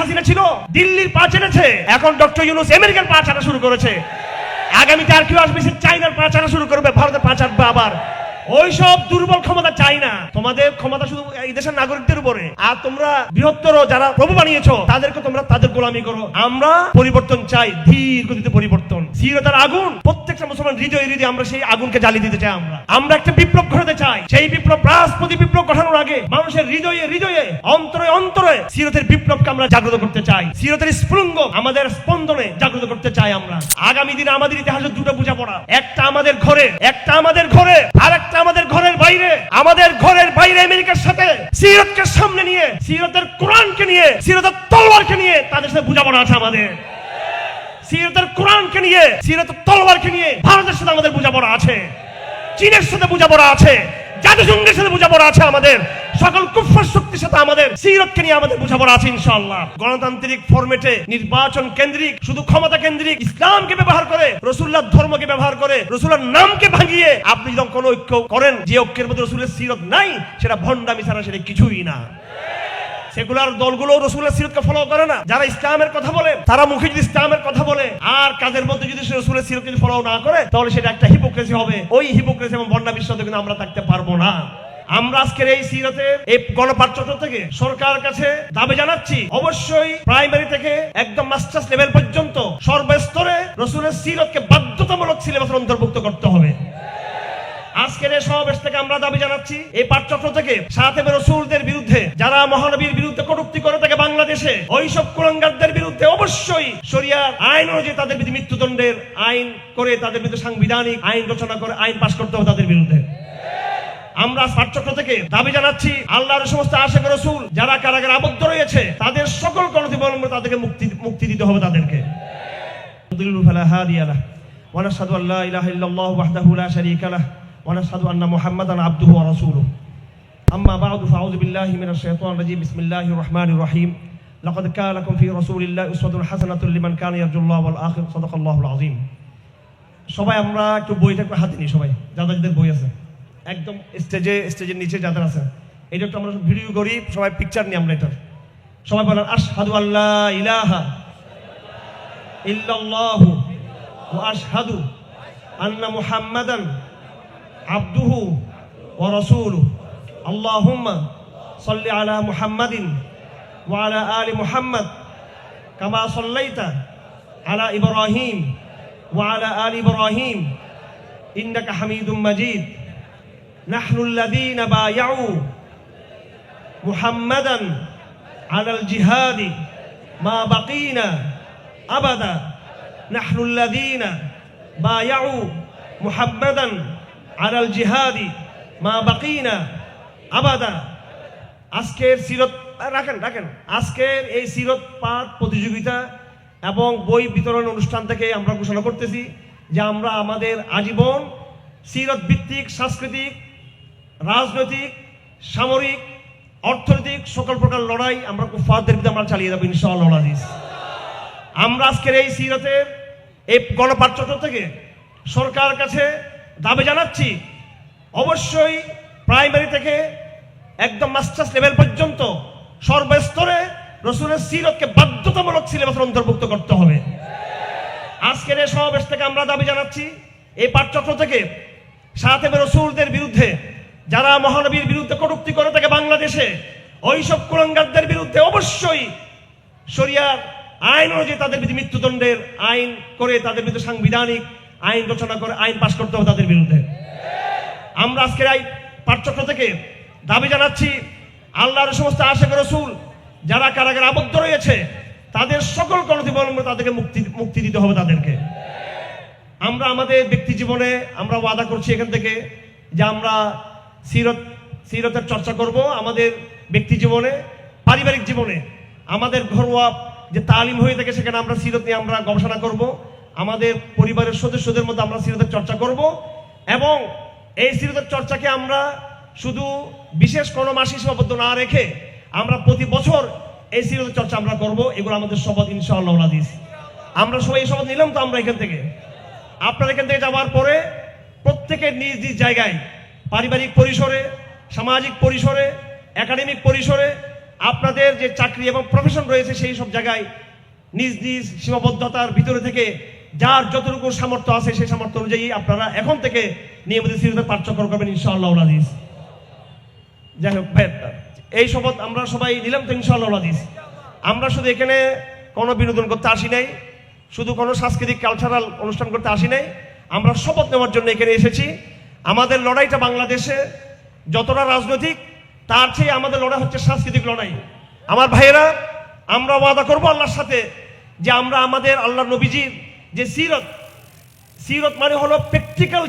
হাসিনা ছিল দিল্লির পা চেটেছে, এখন ডক্টর ইউনূস আমেরিকার পা চাটা শুরু করেছে। আগামীতে আর কেউ আসবে সে চাইনার পা চাটা শুরু করবে, ভারতের পা চাটবে আবার। ওইসব দুর্বল ক্ষমতা চাই না, তোমাদের ক্ষমতা শুধু এই দেশের নাগরিকদের উপরে। আর তোমরা বৃহত্তর যারা প্রভু বানিয়েছো তাদেরকে তোমরা তাদের গোলামি করো। আমরা পরিবর্তন চাই, ধীর গতিতে পরিবর্তন। সিরতার আগুন প্রত্যেকটা মুসলমান হৃদয়ে হৃদয়ে আমরা সেই আগুনকে জ্বালিয়ে দিতে চাই। আমরা একটা বিপ্লব ঘটাতে চাই। সেই বিপ্লব রাজপথে বিপ্লব ঘটানোর আগে মানুষের হৃদয়ে হৃদয়ে অন্তরে অন্তরে সিরতের বিপ্লবকে আমরা জাগ্রত করতে চাই। সিরতের স্ফুলিঙ্গ আমাদের স্পন্দনে জাগ্রত করতে চাই আমরা। আগামী দিনে আমাদের ইতিহাসের দুটো বোঝাপড়া, একটা আমাদের ঘরে, একটা আমাদের ঘরে, আর একটা আমাদের ঘরের বাইরে। আমাদের ঘরের বাইরে আমেরিকার সাথে সিরতকে সামনে নিয়ে, সিরতের কোরআনকে নিয়ে, সিরতের তলোয়ারকে নিয়ে তাদের সাথে বোঝাপড়া আছে আমাদের। সিরতের কোরআনকে নিয়ে, সিরতের তলোয়ারকে নিয়ে ভারতের সাথে আমাদের বোঝাপড়া আছে, চীনের সাথে বোঝাপড়া আছে, জাতিসংঘের সাথে বোঝাপড়া আছে, আমাদের সকল কুফর শক্তির সাথে আমাদের সিরতকে নিয়ে আমাদের বোঝাপড়া আছে ইনশাআল্লাহ। গণতান্ত্রিক ফরম্যাটে নির্বাচন কেন্দ্রিক, শুধু ক্ষমতা কেন্দ্রিক ইসলামকে ব্যবহার করে, রাসূলুল্লাহর ধর্মকে ব্যবহার করে, রাসূলের নামকে ভাঙিয়ে আপনি যখন কোন ঐক্য করেন যে ঐক্যের মধ্যে রাসূলের সিরত নাই, সেটা ভণ্ডামি ছাড়া সেটা কিছুই না। সেকুলার দলগুলো রাসূলের সিরতকে ফলো করে না। যারা ইসলামের কথা বলে তারা মুখে যদি ইসলামের কথা বলে আর কাজের মধ্যে যদি রাসূলের সিরতকে যদি ফলো না করে, তাহলে সেটা একটা হিপোক্রেসি হবে। ওই হিপোক্রেসি এবং ভণ্ডামির সাথে কিন্তু আমরা থাকতে পারবো না। আমরা আজকের এই সিরতের এই গণপাঠচক্র থেকে সরকারের কাছে দাবি জানাচ্ছি, অবশ্যই প্রাইমারি থেকে একদম মাস্টার্স লেভেল পর্যন্ত সর্বস্তরে রাসূলের সিরতকে বাধ্যতামূলক সিলেবাসে অন্তর্ভুক্ত করতে হবে। আজকের এই সমাবেশ থেকে আমরা দাবি জানাচ্ছি, এই পাঠচক্র থেকে সাহাবে রাসূলদের বিরুদ্ধে, যারা মহানবীর বিরুদ্ধে কটূক্তি করে থাকে বাংলাদেশে, ওইসব কুলাঙ্গারদের বিরুদ্ধে অবশ্যই শরিয়ার আইন অনুযায়ী তাদের বিরুদ্ধে মৃত্যুদণ্ডের আইন করে, তাদের বিরুদ্ধে সাংবিধানিক আইন রচনা করে আইন পাশ করতে হবে তাদের বিরুদ্ধে। আমরা পাঠচক্র থেকে দাবি জানাচ্ছি, আল্লাহর সমস্ত আশিক রাসূল যারা কারাগারে আবদ্ধ রয়েছে তাদের সকল গণতি অবলম্বনে তাদেরকে মুক্তি দিতে হবে তাদেরকে। ফালা হাদিয়া লাহু ওয়া নাশহাদু আল্লা ইলাহা ইল্লাল্লাহু ওয়াহদাহু লা শারীকা লাহু ওয়া নাশহাদু আন্না মুহাম্মাদান আবদুহু ওয়া রাসূলুহু। আম্মা বা'দু ফাআউযু বিল্লাহি মিনাশ শাইতানির রাজীম। বিসমিল্লাহির রাহমানির রাহিম। লাকাদ কানা লাকুম ফি রাসূলিল্লাহি উসওয়াতুন হাসানাতুন লিমান কানা ইয়ারজুল্লাহ ওয়াল আখির। সাদাকাল্লাহুল আযীম। সবাই আমরা একটু বইটা একটু হাতে নিই, সবাই যাদের বই আছে একদম স্টেজের নিচে যাদের আছে, এটা একটু আমরা ভিডিও করি, সবাই পিকচার নিই আমরা। এটা সবাই বলেন আশহাদু আল্লা ইলাহা ইল্লাল্লাহু ওয়া আশহাদু আন্না মুহাম্মাদান আবদুহু ওয়া রাসূলুহু। আল্লাহুম্মা সাল্লি আলা মুহাম্মাদিন ওয়া আলা আলি মুহাম্মাদ কামা সাল্লাইতা আলা ইব্রাহিম ওয়া আলা আলি ইব্রাহিম ইন্নাকা হামিদুম মাজিদ। নাহনু আল্লাযীনা বায়াউ মুহাম্মাদান আলাল জিহাদি মা বাকিনা আবাদা। নাহনু আল্লাযীনা বায়াউ মুহাম্মাদান আলাল জিহাদি মা বাকিনা আবাদা। আজকের সিরত রাখেন আজকের এই সিরত পাঠ প্রতিযোগিতা এবং বই বিতরণ অনুষ্ঠান থেকে আমরা ঘোষণা করতেছি যে আমরা আমাদের আজীবন সিরত ভিত্তিক সাংস্কৃতিক, রাজনৈতিক, সামরিক, অর্থনৈতিক সকল প্রকার লড়াই আমরা কুফফারদের বিরুদ্ধে আমরা চালিয়ে যাবো ইনশাআল্লাহ আজিজ। আমরা আজকের এই সিরতের এই গণপাঠচক্র থেকে সরকারের কাছে দাবি জানাচ্ছি, অবশ্যই প্রাইমারি থেকে একদম মাস্টার্স লেভেল পর্যন্ত সর্বস্তরে রাসূলের সিরতকে বাধ্যতামূলক সিলেবাসে অন্তর্ভুক্ত করতে হবে। আজকের এই সমাবেশ থেকে আমরা দাবি জানাচ্ছি, এই পাঠচক্র থেকে সাহাবে রাসূলদের বিরুদ্ধে, যারা মহানবীর বিরুদ্ধে কটূক্তি করে থাকে বাংলাদেশে, ওইসব কুলাঙ্গারদের বিরুদ্ধে অবশ্যই শরিয়ার আইন অনুযায়ী তাদের বিরুদ্ধে মৃত্যুদণ্ডের আইন করে, তাদের বিরুদ্ধে সাংবিধানিক আইন রচনা করে আইন পাশ করতে হবে তাদের বিরুদ্ধে। আমরা আজকের এই পাঠচক্র থেকে দাবি জানাচ্ছি, আল্লাহর সমস্ত আশিক রাসূল যারা কারাগারে আবদ্ধ রয়েছে তাদের সকল গণতি অবলম্বনে তাদেরকে মুক্তি দিতে হবে তাদেরকে। আমরা আমাদের ব্যক্তি জীবনে আমরা ওয়াদা করছি এখান থেকে যে আমরা সিরতের চর্চা করব। আমাদের ব্যক্তি জীবনে, পারিবারিক জীবনে, আমাদের ঘরোয়া যে তালিম হয়ে থাকে সেখানে আমরা সিরত নিয়ে আমরা গবেষণা করব। আমাদের পরিবারের সদস্যদের মধ্যে আমরা সিরতের চর্চা করব এবং এই সিরতের চর্চাকে আমরা শুধু বিশেষ কোনো মাসে সীমাবদ্ধ না রেখে আমরা প্রতি বছর এই সিরতের চর্চা আমরা করব। এগুলো আমাদের শপথ ইনশাআল্লাহ আজিজ। আমরা সবাই এই শপথ নিলাম তো আমরা এখান থেকে। আপনারা এখান থেকে যাওয়ার পরে প্রত্যেকের নিজ নিজ জায়গায়, পারিবারিক পরিসরে, সামাজিক পরিসরে, একাডেমিক পরিসরে আপনাদের যে চাকরি এবং প্রফেশন রয়েছে সেই সব জায়গায় নিজ নিজ সীমাবদ্ধতার ভিতরে থেকে যার যতটুকু সামর্থ্য আছে সেই সামর্থ্য অনুযায়ী আপনারা এখন থেকে নিয়মিত সিরিজের পাঠ চক্র করবেন ইনশাআল্লাহ আজিজ। যাই হোক ভাই, এই শপথ আমরা সবাই নিলাম তো ইনশাআল্লাহ আজিজ। আমরা শুধু এখানে কোনো বিনোদন করতে আসি নাই, শুধু কোনো সাংস্কৃতিক কালচারাল অনুষ্ঠান করতে আসি নাই, আমরা শপথ নেওয়ার জন্য এখানে এসেছি। আমাদের লড়াইটা বাংলাদেশে যতটা রাজনৈতিক, তার চেয়ে আমাদের লড়াই হচ্ছে সাংস্কৃতিক লড়াই। আমার ভাইয়েরা, আমরা ওয়াদা করবো আল্লাহর সাথে যে আমরা আমাদের আল্লাহ নবীজির যে সিরত মানে হলো প্র্যাকটিক্যাল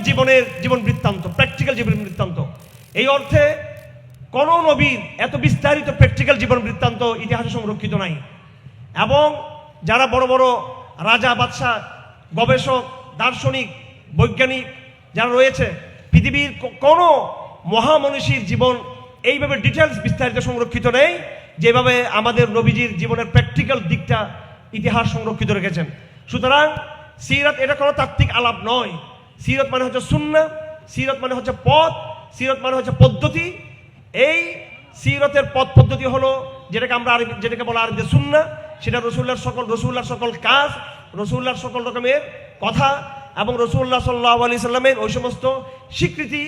জীবন বৃত্তান্ত, প্র্যাকটিক্যাল জীবন বৃত্তান্ত। এই অর্থে কোন নবীর এত বিস্তারিত প্র্যাকটিক্যাল জীবন বৃত্তান্ত ইতিহাসে সংরক্ষিত নাই। এবং যারা বড় বড় রাজা, বাদশাহ, গবেষক, দার্শনিক, বৈজ্ঞানিক যারা রয়েছে, পৃথিবীর কোনো মহামনীষীর জীবন এইভাবে ডিটেলস বিস্তারিত সংরক্ষিত নেই যেভাবে আমাদের নবীজির জীবনের প্র্যাকটিক্যাল দিকটা ইতিহাস সংরক্ষিত রেখেছেন। সুতরাং সিরাত এটা কোনো তাত্ত্বিক আলাপ নয়। সিরাত মানে হচ্ছে সুন্নাহ, সিরাত মানে হচ্ছে পথ, সিরাত মানে হচ্ছে পদ্ধতি। এই সিরাতের পথ পদ্ধতি হলো যেটাকে বলা আরবিতে সুন্নাহ, সেটা রসুল্লাহর সকল কাজ, রসুল্লাহর সকল রকমের কথা এবং রসুল্লাহ সাল্লাল্লাহু আলাইহি সাল্লামের ওই সমস্ত স্বীকৃতি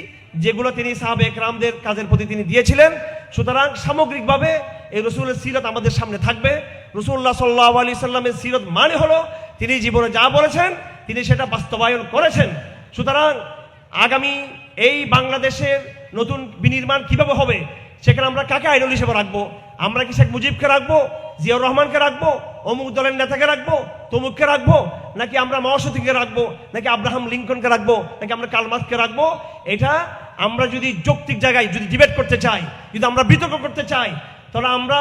যেগুলো তিনি সাহাবে একরামদের কাজের প্রতি তিনি দিয়েছিলেন। সুতরাং সামগ্রিকভাবে এই রসুলের সিরাত আমাদের সামনে থাকবে। রসুল্লাহ সাল্লাল্লাহু আলাইহি সাল্লামের সিরাত মানে হলো তিনি জীবনে যা বলেছেন তিনি সেটা বাস্তবায়ন করেছেন। সুতরাং আগামী এই বাংলাদেশের নতুন বিনির্মাণ কিভাবে হবে, সেখানে আমরা কাকে আইডল হিসেবে রাখবো? আমরা কি শেখ মুজিবকে রাখবো, জিয়াউর রহমানকে রাখবো, অমুক দলের নেতাকে রাখবো, তমুককে রাখবো, নাকি আমরা মহাসতীকে রাখবো, নাকি আব্রাহাম লিঙ্কনকে রাখবো, নাকি আমরা কার্ল মার্ক্সকে রাখবো? এটা আমরা যদি যৌক্তিক জায়গায় যদি ডিবেট করতে চাই, যদি আমরা বিতর্ক করতে চাই, তাহলে আমরা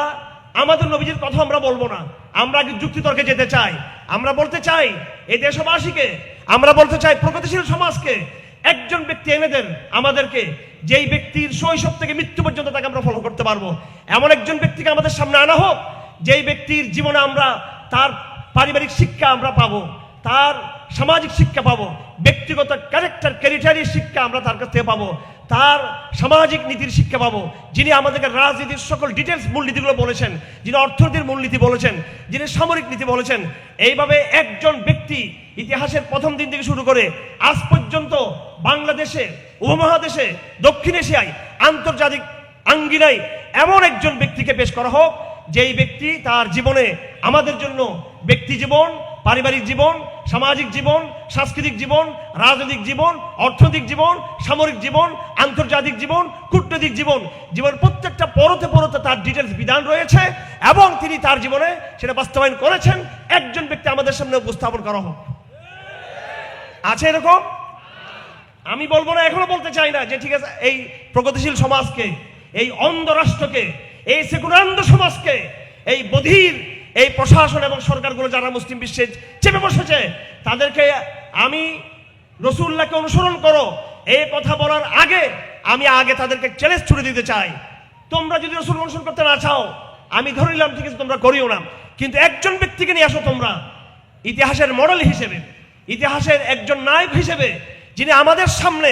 আমাদের নবীজির কথা আমরা বলবো না। আমরা আগে যুক্তিতর্কে যেতে চাই। আমরা বলতে চাই এই দেশবাসীকে, আমরা বলতে চাই প্রগতিশীল সমাজকে একজন ব্যক্তি এনে দেন আমাদেরকে, যেই ব্যক্তির শৈশব থেকে মৃত্যু পর্যন্ত তাকে আমরা ফলো করতে পারবো। এমন একজন ব্যক্তিকে আমাদের সামনে আনা হোক যেই ব্যক্তির জীবনে আমরা তার পারিবারিক শিক্ষা আমরা পাবো, তার সামাজিক শিক্ষা পাবো, ব্যক্তিগত ক্যারেক্টারের শিক্ষা আমরা তার কাছ থেকে পাবো, তার সামাজিক নীতির শিক্ষা পাবো, যিনি আমাদেরকে রাজনীতির সকল ডিটেলস মূলনীতিগুলো বলেছেন, যিনি অর্থনীতির মূলনীতি বলেছেন, যিনি সামরিক নীতি বলেছেন। এইভাবে একজন ব্যক্তি ইতিহাসের প্রথম দিন থেকে শুরু করে আজ পর্যন্ত বাংলাদেশে, উপমহাদেশে, দক্ষিণ এশিয়ায়, আন্তর্জাতিক আঙ্গিনায় এমন একজন ব্যক্তিকে পেশ করা হোক যেই ব্যক্তি তার জীবনে আমাদের জন্য ব্যক্তি জীবন, পারিবারিক জীবন, সামাজিক জীবন, সাংস্কৃতিক জীবন, রাজনৈতিক জীবন, অর্থনৈতিক জীবন, সামরিক জীবন, আন্তর্জাতিক জীবন, কূটনৈতিক জীবন, প্রত্যেকটা পরতে পরতে তার ডিটেলস বিধান রয়েছে এবং তিনি তার জীবনে সেটা বাস্তবায়ন করেছেন। একজন ব্যক্তি আমাদের সামনে উপস্থাপন করা হোক। আছে এরকম? আমি বলবো না, এখনো বলতে চাই না যে ঠিক আছে এই প্রগতিশীল সমাজকে, এই অন্ধ রাষ্ট্রকে, এই সেকুলারান্ধ সমাজকে, এই বধির এই প্রশাসন এবং সরকারগুলো যারা মুসলিম বিশ্বে চেপে বসেছে তাদেরকে আমি রসুল্লাহকে অনুসরণ করো এই কথা বলার আগে আমি তাদেরকে চ্যালেঞ্জ ছুড়ে দিতে চাই। তোমরা যদি রসুল অনুসরণ করতে না চাও, আমি ধরে নিলাম ঠিক আছে তোমরা করিও না, কিন্তু একজন ব্যক্তিকে নিয়ে আসো তোমরা ইতিহাসের মডেল হিসেবে, ইতিহাসের একজন নায়ক হিসেবে, যিনি আমাদের সামনে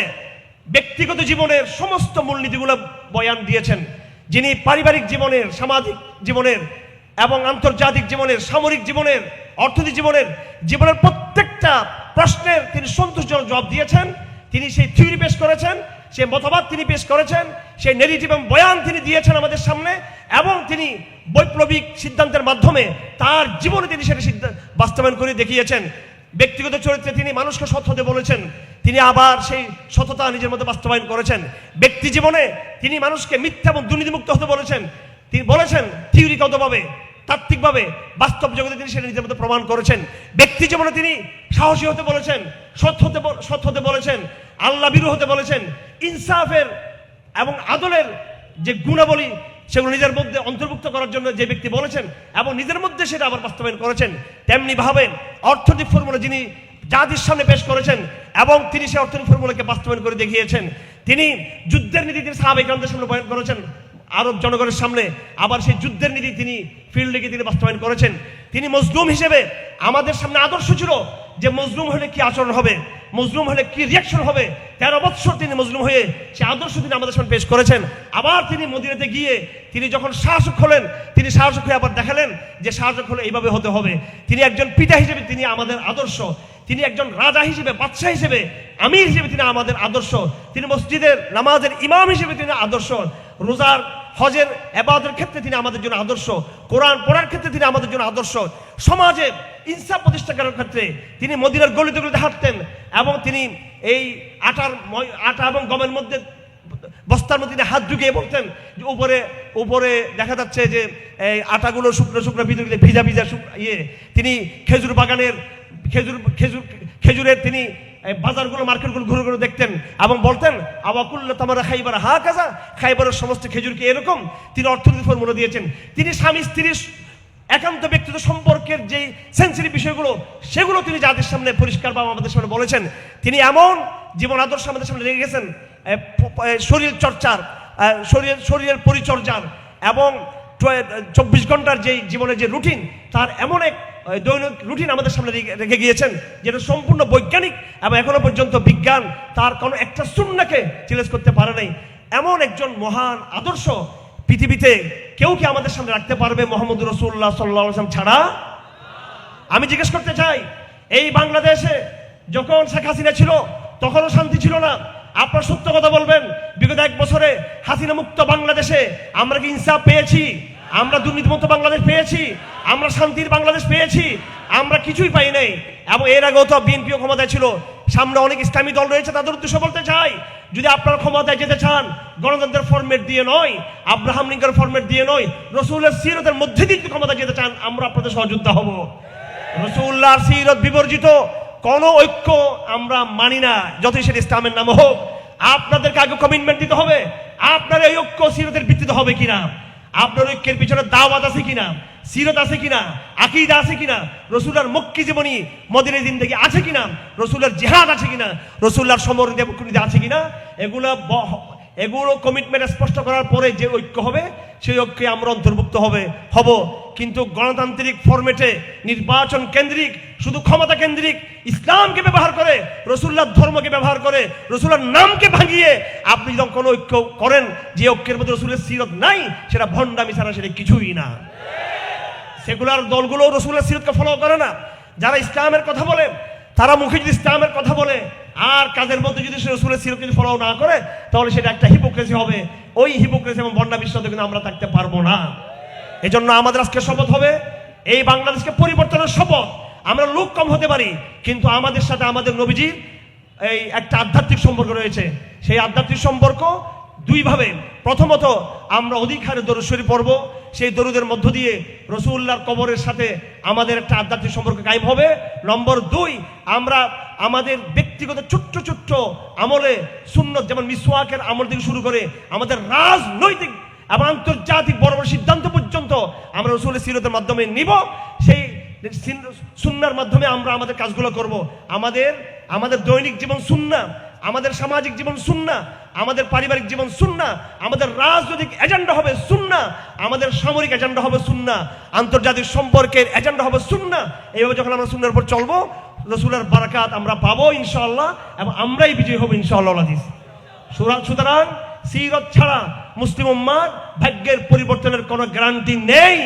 ব্যক্তিগত জীবনের সমস্ত মূলনীতিগুলো বয়ান দিয়েছেন, যিনি পারিবারিক জীবনের, সামাজিক জীবনের এবং আন্তর্জাতিক জীবনের, সামরিক জীবনের, অর্থনৈতিক জীবনের প্রত্যেকটা প্রশ্নের তিনি সন্তোষজনক জবাব দিয়েছেন। তিনি সেই থিওরি পেশ করেছেন, সেই মতবাদ তিনি পেশ করেছেন, সেই নেগেটিভ এবং বয়ান তিনি দিয়েছেন আমাদের সামনে, এবং তিনি বৈপ্লবিক সিদ্ধান্তের মাধ্যমে তার জীবনে তিনি সেটা বাস্তবায়ন করে দেখিয়েছেন। ব্যক্তিগত চরিত্রে তিনি মানুষকে সৎ হতে বলেছেন, তিনি আবার সেই সততা নিজের মধ্যে বাস্তবায়ন করেছেন। ব্যক্তি জীবনে তিনি মানুষকে মিথ্যা এবং দুর্নীতিমুক্ত হতে বলেছেন। তিনি বলেছেন থিওরিগতভাবে, তাত্ত্বিকভাবে, বাস্তব জগতে তিনি সেটা নিজের মধ্যে প্রমাণ করেছেন। ব্যক্তি জীবনে তিনি সাহসী হতে বলেছেন, সৎ হতে বলেছেন, আল্লাহ ভীরু হতে বলেছেন, ইনসাফের এবং আদলের যে গুণাবলী সেগুলো নিজের মধ্যে অন্তর্ভুক্ত করার জন্য যে ব্যক্তি বলেছেন এবং নিজের মধ্যে সেটা আবার বাস্তবায়ন করেছেন। তেমনি ভাবে অর্থনৈতিক ফর্মুলা যিনি জাতির সামনে পেশ করেছেন এবং তিনি সেই অর্থনৈতিক ফর্মুলাকে বাস্তবায়ন করে দেখিয়েছেন। তিনি যুদ্ধের নীতি তিনি সাহাবায়ে কেরামদের সামনে বয়ান করেছেন। আরব জনগণের সামনে আবার সেই যুদ্ধের নীতি তিনি ফিল্ডে গিয়ে তিনি বাস্তবায়ন করেছেন। তিনি মজলুম হিসেবে আমাদের সামনে আদর্শ ছিল যে মজলুম হলে কি আচরণ হবে, মজলুম হলে কি রিয়াকশন হবে। 13 বছর তিনি মজলুম হয়ে সে আদর্শ তিনি আমাদের সামনে পেশ করেছেন। আবার তিনি মদিনাতে গিয়ে তিনি যখন শাসক হলেন, তিনি শাসক হয়ে আবার দেখালেন যে শাসক হলে এইভাবে হতে হবে। তিনি একজন পিতা হিসেবে তিনি আমাদের আদর্শ, তিনি একজন রাজা হিসেবে, বাদশাহ হিসেবে, আমির হিসেবে তিনি আমাদের আদর্শ, তিনি মসজিদের নামাজের ইমাম হিসেবে তিনি আদর্শ, রোজার হজের ইবাদতের ক্ষেত্রে তিনি আমাদের জন্য আদর্শ, কোরআন পড়ার ক্ষেত্রে তিনি আমাদের জন্য আদর্শ, সমাজে ইনসাফ প্রতিষ্ঠা করার ক্ষেত্রে তিনি মদিনার গলিতে গলিতে হাঁটতেন এবং তিনি এই আটা এবং গমের মধ্যে বস্তার মধ্যে তিনি হাত ঢুকিয়ে বলতেন যে উপরে উপরে দেখা যাচ্ছে যে এই আটাগুলো শুকনো শুকনো ভিতরে ভিজা ভিজা তিনি খেজুর বাগানের খেজুরের তিনি বাজারগুলো মার্কেটগুলো ঘুরে ঘুরে দেখতেন এবং বলতেন আবাকুল্লা তামারা খাইবার হা কাজা, খাইবারের সমস্ত খেজুরকে এরকম। তিনি অর্থনীতি ফর্মুলা দিয়েছেন। তিনি স্বামী স্ত্রীর একান্ত ব্যক্তিগত সম্পর্কের যে সেন্সিটিভ বিষয়গুলো সেগুলো তিনি যাদের সামনে পরিষ্কার বা আমাদের সামনে বলেছেন। তিনি এমন জীবন আদর্শ আমাদের সামনে রেখে গেছেন, শরীর চর্চার, শরীরের পরিচর্যার এবং 24 ঘন্টার যে জীবনের যে রুটিন, তার এমন এক দৈনিক রুটিন আমাদের সামনে রেখে গিয়েছেন যেটা সম্পূর্ণ বৈজ্ঞানিক এবং এখনো পর্যন্ত বিজ্ঞান তার কোনো একটা সুন্নাহকে চ্যালেঞ্জ করতে পারে নাই। এমন একজন মহান আদর্শ পৃথিবীতে কেউ কি আমাদের সামনে রাখতে পারবে মোহাম্মদ রাসূলুল্লাহ সাল্লাল্লাহু আলাইহি ওয়াসাল্লাম ছাড়া? আমি জিজ্ঞেস করতে চাই, এই বাংলাদেশে যখন শেখ হাসিনা ছিল তখনও শান্তি ছিল না। আপনার সত্য কথা বলবেন, বিগত 1 বছরে হাসিনা মুক্ত বাংলাদেশে আমরা কি ইনসাফ পেয়েছি? আমরা দুর্নীতিমুক্ত বাংলাদেশ পেয়েছি? আমরা শান্তির বাংলাদেশ পেয়েছি? আমরা কিছুই পাই নাই। এবং এর আগেও তো বিএনপিও ক্ষমতায় ছিল, সামনে অনেক ইসলামী দল রয়েছে, তাদের উদ্দেশ্য বলতে চাই, যদি আপনারা ক্ষমতায় যেতে চান গণতন্ত্রের ফরম্যাট দিয়ে নয়, আব্রাহাম লিঙ্কনের ফরম্যাট দিয়ে নয়, রাসূলের সিরতের মধ্যে দিয়ে ক্ষমতা যেতে চান, আমরা আপনাদের সহযোদ্ধা হব। রাসূলুল্লাহর সিরত বিবর্জিত কোন ঐক্য আমরা মানি না, যতই সেটা ইসলামের নামে হোক। আপনাদেরকে আগে কমিটমেন্ট দিতে হবে, আপনার এই ঐক্য সিরতের ভিত্তিতে হবে কিনা, আপনার ঐক্যের পিছনে দাওয়াত আছে কিনা, সিরত আছে কিনা, আকীদা আছে কিনা, রাসূলের মক্কি জীবনী মদিনার জিন্দেগি আছে কিনা, রাসূলের জিহাদ আছে কিনা, রাসূলের সমরনীতি আছে কিনা, এগুলো কমিটমেন্ট স্পষ্ট করার পরে যে ঐক্য হবে সেই ঐক্যে আমরা অন্তর্ভুক্ত হব। কিন্তু গণতান্ত্রিক ফরম্যাটে নির্বাচন কেন্দ্রিক, শুধু ক্ষমতা কেন্দ্রিক, ইসলামকে ব্যবহার করে, রাসূলুল্লাহর ধর্মকে ব্যবহার করে, রাসূলের নামকে ভাঙিয়ে আপনি যখন কোনো ঐক্য করেন যে ঐক্যের মধ্যে রাসূলের সিরত নাই, সেটা ভণ্ডামি ছাড়া সেটা কিছুই না। সেকুলার দলগুলো রাসূলের সিরতকে ফলো করে না। যারা ইসলামের কথা বলে তারা মুখে যদি ইসলামের কথা বলে আর কাজের মধ্যে যদি রাসূলের সিরত যদি ফলো না করে, তাহলে সেটা একটা হিপোক্রেসি হবে। ওই হিপোক্রেসি এবং ভণ্ডামির সাথে কিন্তু আমরা থাকতে পারবো না। এজন্য আমাদের আজকে শপথ হবে, এই বাংলাদেশকে পরিবর্তনের শপথ। আমরা লোক কম হতে পারি, কিন্তু আমাদের সাথে আমাদের নবীজির এই একটা আধ্যাত্মিক সম্পর্ক রয়েছে। সেই আধ্যাত্মিক সম্পর্ক দুইভাবে। প্রথমত আমরা অধিক হারে দরুদ শরীফ পড়ব, সেই দরুদের মধ্য দিয়ে রাসূলুল্লাহর কবরের সাথে আমাদের একটা আধ্যাত্মিক সম্পর্ক কায়েম হবে। নম্বর 2, আমরা আমাদের ব্যক্তিগত ছোট্ট ছোট্ট আমলে সুন্নত, যেমন মিসওয়াকের আমল থেকে শুরু করে আমাদের রাজনৈতিক এবং আন্তর্জাতিক বড় বড় সিদ্ধান্ত পর্যন্ত আমরা রাসূলের সিরতের মাধ্যমে নিব। সেই সুন্নাহর মাধ্যমে আমরা আমাদের কাজগুলো করব। আমাদের দৈনিক জীবন সুন্নাহ, আমাদের সামাজিক জীবন সুন্নাহ, আমাদের পারিবারিক জীবন সুন্নাহ, আমাদের রাজনৈতিক এজেন্ডা হবে সুন্নাহ, আমাদের সামরিক এজেন্ডা হবে সুন্নাহ, আন্তর্জাতিক সম্পর্কের এজেন্ডা হবে সুন্নাহ। এইভাবে যখন আমরা সুন্নাহর উপর চলবো, রাসূলের বারাকাত আমরা পাবো ইনশাআল্লাহ, এবং আমরাই বিজয়ী হব ইনশাআল্লাহ। সুতরাং সিরত ছাড়া মুসলিম উম্মার ভাগ্যের পরিবর্তনের কোনো গ্যারান্টি নেই।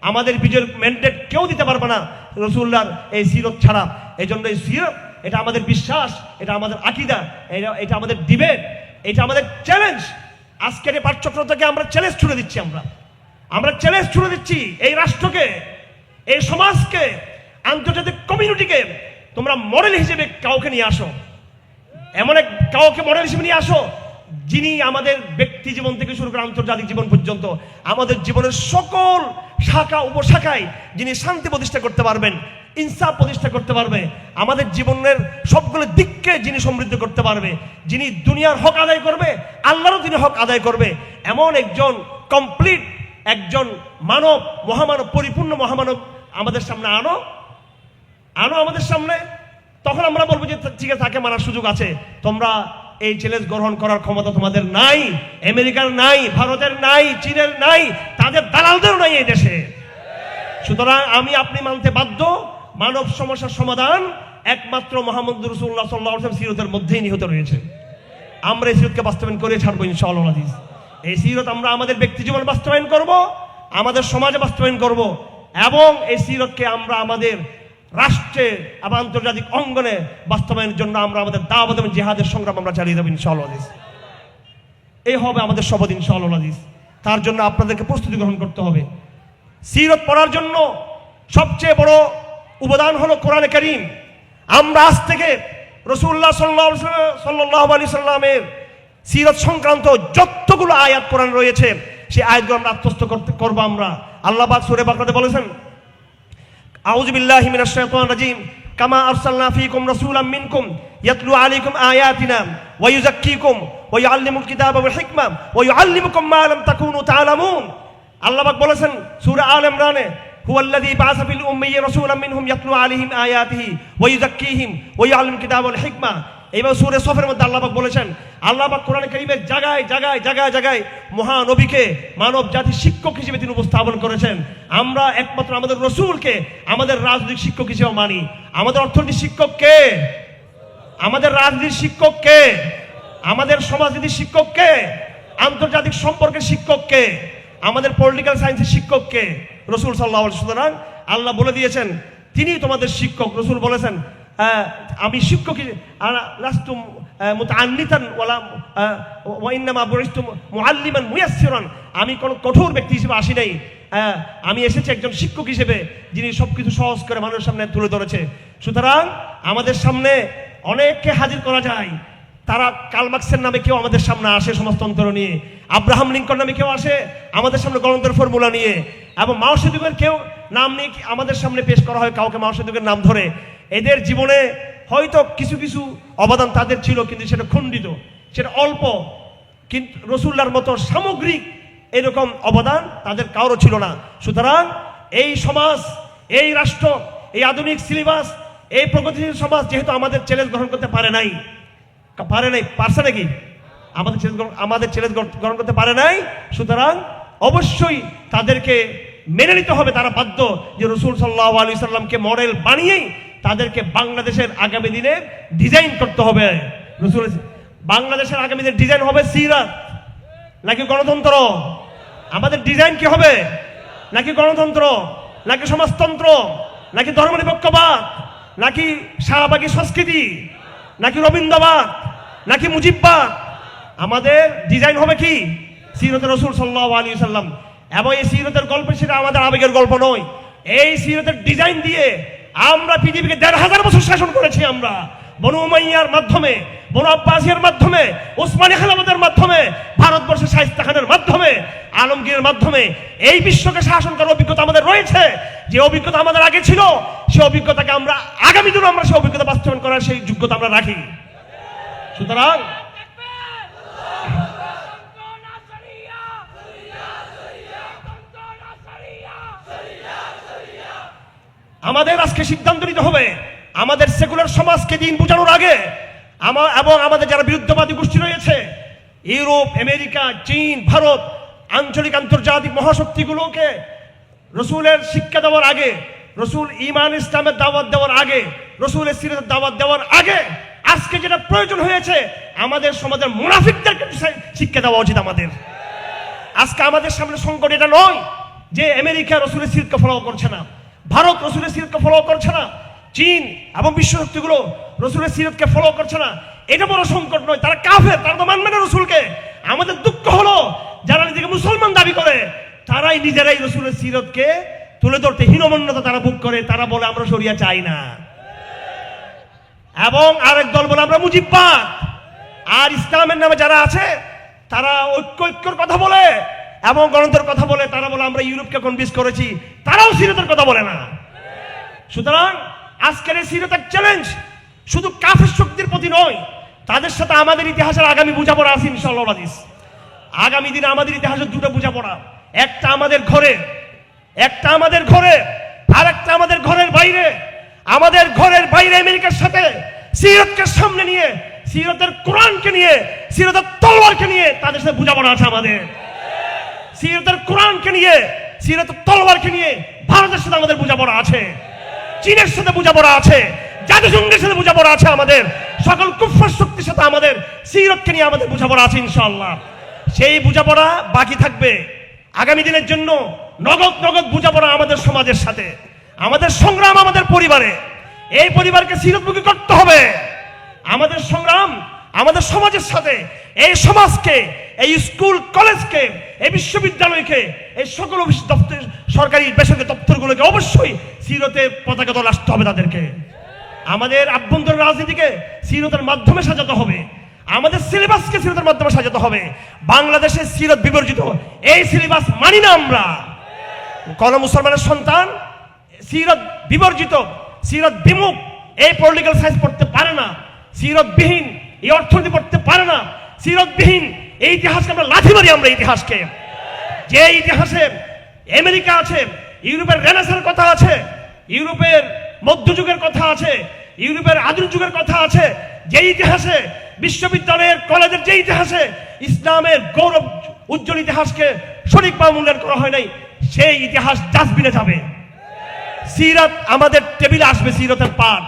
আমাদের বিজয়ের ম্যান্ডেট কেউ দিতে পারবে না রাসূলুল্লাহর এই সিরত ছাড়া। এই জন্য এই সিরত, এটা আমাদের বিশ্বাস, এটা আমাদের আকীদা, এটা আমাদের ডিবেট, এটা আমাদের চ্যালেঞ্জ। আজকের এই পাঠচক্র থেকে আমরা চ্যালেঞ্জ ছুড়ে দিচ্ছি, আমরা চ্যালেঞ্জ ছুড়ে দিচ্ছি এই রাষ্ট্রকে, এই সমাজকে, আন্তর্জাতিক কমিউনিটিকে। তোমরা মডেল হিসেবে কাউকে নিয়ে আসো, এমন এক কাউকে মডেল হিসেবে নিয়ে আসো যিনি আমাদের ব্যক্তি জীবন থেকে শুরু করে আন্তর্জাতিক জীবন পর্যন্ত আমাদের জীবনের সকল শাখা উপশাখায় যিনি শান্তি প্রতিষ্ঠা করতে পারবেন, ইনসাফ প্রতিষ্ঠা করতে পারবে, আমাদের জীবনের সবগুলো দিককে যিনি সমৃদ্ধ করতে পারবে, যিনি দুনিয়ার হক আদায় করবে, আল্লাহরও তিনি হক আদায় করবে, এমন একজন কমপ্লিট একজন মানব, মহামানব, পরিপূর্ণ মহামানব আমাদের সামনে আনো আমাদের সামনে। তখন আমরা বলবো যে ঠিক আছে, তাকে মানার সুযোগ আছে। তোমরা এই চ্যালেঞ্জ গ্রহণ করার ক্ষমতা তোমাদের নাই, আমেরিকার নাই, ভারতের নাই, চীনের নাই, তাদের দালালদেরও নাই এই দেশে। সুতরাং আমি আপনি মানতে বাধ্য, মানব সমস্যার সমাধান একমাত্র মুহাম্মদ রাসূলুল্লাহ সাল্লাল্লাহু আলাইহি ওয়াসাল্লাম সিরাতের মধ্যেই নিহিত রয়েছে। আমরা এই সিরাতকে বাস্তবায়ন করে ছাড়বো ইনশাআল্লাহ আজিজ। এই সিরাত আমরা আমাদের ব্যক্তি জীবনে বাস্তবায়ন করব, আমাদের সমাজে বাস্তবায়ন করব, এবং এই সিরাতকে আমরা আমাদের রাষ্ট্রে এবং আন্তর্জাতিক অঙ্গনে বাস্তবায়নের জন্য আমরা আমাদের দাওয়াত এবং জিহাদের সংগ্রাম আমরা চালিয়ে দেব ইনশাআল্লাহ আজিজ। এই হবে আমাদের শপথ ইনশাআল্লাহ আজিজ। তার জন্য আপনাদেরকে প্রস্তুতি গ্রহণ করতে হবে। সিরাত পড়ার জন্য সবচেয়ে বড় উপাদান হলো কোরআনে কারীম। আমরা আজ থেকে রাসূলুল্লাহ সাল্লাল্লাহু আলাইহি সাল্লামের সিরাত সংক্রান্ত যতগুলো আয়াত কোরআন রয়েছে সেই আয়াতগুলো আমরা আত্মস্থ করব। আমরা আল্লাহ পাক সূরা বাকরাতে বলেছেন, আউযু বিল্লাহি মিনাশ শাইতানির রাজীম, কামা আরসালনা ফীকুম রাসূলাম মিনকুম ইয়াতলু আলাইকুম আয়াতিনা ওয়া ইউযাক্কিকুম ওয়া ইউআল্লিমুল কিতাবা ওয়াল হিকমা ওয়া ইউআল্লিমুকুম মা লাম তাকুনু তা'লামুন। আল্লাহ পাক বলেছেন সূরা আল ইমরানে, হুয়াল্লাযী বা'আসা ফিল উম্মিয়্যিনা রাসূলাম মিনহুম ইয়াতলু আলাইহিম আয়াতিহি ওয়া ইউযাক্কিহিম ওয়া ইউআল্লিমুল কিতাবা ওয়াল হিকমা। এইবার সূরা সফের মধ্যে আল্লাহ পাক বলেছেন, আল্লাহ পাক কোরআনে কারীমের জায়গায় জায়গায় জায়গায় জায়গায় মহানবীকে মানব জাতির শিক্ষক হিসেবে তিনি উপস্থাপন করেছেন। আমরা একমাত্র আমাদের রাসূলকে আমাদের রাজনৈতিক শিক্ষক হিসেবে মানি। আমাদের অর্থনৈতিক শিক্ষক কে? আমাদের রাজনীতির শিক্ষক কে? আমাদের সমাজনীতির শিক্ষক কে? আন্তর্জাতিক সম্পর্কের শিক্ষক কে? আমাদের পলিটিক্যাল সায়েন্সের শিক্ষক কে? রাসূল সাল্লাল্লাহু আলাইহি ওয়াসাল্লাম। সুতরাং আল্লাহ বলে দিয়েছেন তিনি তোমাদের শিক্ষক। রাসূল বলেছেন আমি শিক্ষক লাস্তু মুতাআন্নিতান ওয়া ইন্নামা বুইস্তু মুআল্লিমান মুয়াসসিরান। আমি কোন কঠোর ব্যক্তি হিসেবে আসি নাই, আমি এসেছি একজন শিক্ষক হিসেবে যিনি সবকিছু সহজ করে মানুষের সামনে তুলে ধরেছে। সুতরাং আমাদের সামনে অনেককে হাজির করা যায়। তারা কার্ল মার্কসের নামে কেউ আমাদের সামনে আসে সমাজতন্ত্র নিয়ে, আব্রাহাম লিঙ্কন নামে কেউ আসে আমাদের সামনে গণতন্ত্রের ফর্মুলা নিয়ে, এবং মাও সেতুকের কেউ নাম নিয়ে আমাদের সামনে পেশ করা হয়, কাউকে মাও সেতুকের নাম ধরে। এদের জীবনে হয়তো কিছু কিছু অবদান তাদের ছিল, কিন্তু সেটা খণ্ডিত, সেটা অল্প। কিন্তু রাসূলুল্লাহর মতো সামগ্রিক এরকম অবদান তাদের কারো ছিল না। সুতরাং এই সমাজ, এই রাষ্ট্র, এই আধুনিক সিলেবাস, এই প্রগতিশীল সমাজ যেহেতু আমাদের চ্যালেঞ্জ গ্রহণ করতে পারে নাই, পারছে নাকি? আমাদের চ্যালেঞ্জ গ্রহণ করতে পারে নাই। সুতরাং অবশ্যই তাদেরকে মেনে নিতে হবে, তারা বাধ্য যে রাসূল সাল্লাল্লাহু আলাইহি সাল্লামকে মডেল বানিয়েই তাদেরকে বাংলাদেশের আগামী দিনে ডিজাইন করতে হবে। রাসূল বাংলাদেশের আগামী দিনে ডিজাইন হবে সিরাত নাকি গণতন্ত্র? আমাদের ডিজাইন কি হবে? নাকি গণতন্ত্র, নাকি সমাজতন্ত্র, নাকি ধর্মনিরপেক্ষবাদ, নাকি শাহবাগী সংস্কৃতি, নাকি রবীন্দ্রবাদ, নাকি মুজিববাদ? আমাদের ডিজাইন হবে কি? সিরাতের রাসূল সাল্লাল্লাহু আলাইহি ওয়াসাল্লাম। এবং এই সিরাতের গল্প সেটা আমাদের আবেগের গল্প নয়। এই সিরাতের ডিজাইন দিয়ে আমরা পৃথিবীকে ১৫০০ বছর শাসন করেছি। আমরা বনু উমাইয়ার মাধ্যমে, বনু আব্বাসিয়ার মাধ্যমে, ওসমানী খেলাফতের মাধ্যমে, ভারতবর্ষের শায়েস্তা খানের মাধ্যমে, আলমগীরের মাধ্যমে এই বিশ্বকে শাসন করার অভিজ্ঞতা আমাদের রয়েছে। যে অভিজ্ঞতা আমাদের আগে ছিল, সেই অভিজ্ঞতাকে আমরা আগামী দিনে আমরা সেই অভিজ্ঞতা বাস্তবায়ন করার সেই যোগ্যতা আমরা রাখি। সুতরাং আমাদের আজকে সিদ্ধান্ত নিতে হবে, আমাদের সেকুলার সমাজকে দিন বোঝানোর আগে এবং আমাদের যারা বিরুদ্ধবাদী গোষ্ঠী রয়েছে, ইউরোপ, আমেরিকা, চীন, ভারত, আঞ্চলিক আন্তর্জাতিক মহাশক্তিগুলোকে রাসূলের শিক্ষা দেওয়ার আগে, রাসূল ঈমান ইসলামের দাওয়াত দেওয়ার আগে, রাসূলের সিরাতের দাওয়াত দেওয়ার আগে আজকে যেটা প্রয়োজন হয়েছে, আমাদের সমাজের মুনাফিকদেরকে শিক্ষা দেওয়া উচিত আমাদের। আজকে আমাদের সামনে সংকট এটা নয় যে আমেরিকা রাসূলের সিরাতকে ফলো করছে না, ভারত রাসূলের সিরাতকে ফলো করছে না, চীন এবং বিশ্ব শক্তিগুলো রাসূলের সিরাতকে ফলো করছে না। এটা বড় সংকট নয়, তারা কাফের, তারা তো মানবে না রাসূলকে। আমাদের দুঃখ হলো যারা নিজেকে মুসলমান দাবি করে তারাই নিজেরাই রাসূলের সিরাতকে তুলে ধরতে হীনমন্যতা তারা ভোগ করে। তারা বলে আমরা শরিয়া চাই না, এবং আরেক দল বলে আমরা মুজিববাদ। আর ইসলামের নামে যারা আছে তারা ঐক্যর কথা বলে এবং গণতন্ত্রের কথা বলে। তারা বলে আমরা ইউরোপকে কনভিন্স করেছি, তারাও সিরাতের কথা বলে না। সুতরাং আজকের এই সিরাতের চ্যালেঞ্জ শুধু কাফের শক্তির প্রতি নয়, তাদের সাথে আমাদের ইতিহাসের আগামী বোঝাপড়া আছে ইনশাআল্লাহ আজিজ। আগামী দিনে আমাদের ইতিহাসের দুটো বোঝাপড়া, একটা আমাদের ঘরে, একটা আমাদের ঘরে, আর একটা আমাদের ঘরের বাইরে। আমাদের ঘরের বাইরে আমেরিকার সাথে সিরাতকে সামনে নিয়ে সিরতের কোরআনকে নিয়ে, সিরতের তলোয়ারকে নিয়ে তাদের সাথে বোঝাপড়া আছে আমাদের। সিরতের কোরআনকে নিয়ে, সিরতের তলোয়ারকে নিয়ে ভারতের সাথে আমাদের বোঝাপড়া আছে, চীনের সাথে বোঝাপড়া আছে, জাতিসংঘের সাথে বোঝাপড়া আছে, আমাদের সকল কুফর শক্তির সাথে আমাদের সিরতকে নিয়ে আমাদের বোঝাপড়া আছে ইনশাআল্লাহ। সেই বোঝাপড়া বাকি থাকবে আগামী দিনের জন্য। নগদ নগদ বোঝাপড়া আমাদের সমাজের সাথে, আমাদের সংগ্রাম আমাদের পরিবারে, এই পরিবারকে সিরতমুখী করতে হবে। আমাদের সংগ্রাম আমাদের সমাজের সাথে, এই সমাজকে, এই স্কুল কলেজকে, এই বিশ্ববিদ্যালয়কে, এই সকল অফিস দপ্তর, সরকারি বেসরকারি দপ্তরগুলোকে অবশ্যই সিরতের পতাকা তলে আসতে হবে তাদেরকে। আমাদের আভ্যন্তরীণ রাজনীতিকে সিরতের মাধ্যমে সাজাতে হবে, আমাদের সিলেবাসকে সিরতের মাধ্যমে সাজাতে হবে। বাংলাদেশের সিরত বিবর্জিত এই সিলেবাস মানি না আমরা। কোন মুসলমানের সন্তান সিরত বিবর্জিত, সিরত বিমুখ এই পলিটিক্যাল সায়েন্স পড়তে পারে না, সিরতবিহীন এই অর্থনীতি পড়তে পারে না, সিরতবিহীন এই ইতিহাসকে আমরা লাথি মারি। আমরা ইতিহাসকে, যে ইতিহাসে আমেরিকা আছে, ইউরোপের রেনেসাঁর কথা আছে, ইউরোপের মধ্যযুগের কথা আছে, ইউরোপের আধুনিক যুগের কথা আছে, যে ইতিহাসে বিশ্ববিদ্যালয়ের কলেজের যে ইতিহাসে ইসলামের গৌরব উজ্জ্বল ইতিহাসকে সঠিকভাবে মূল্যায়ন করা হয় নাই, সেই ইতিহাস ডাস্টবিনে যাবে। সিরাত আমাদের টেবিলে আসবে, সিরতের পাঠ,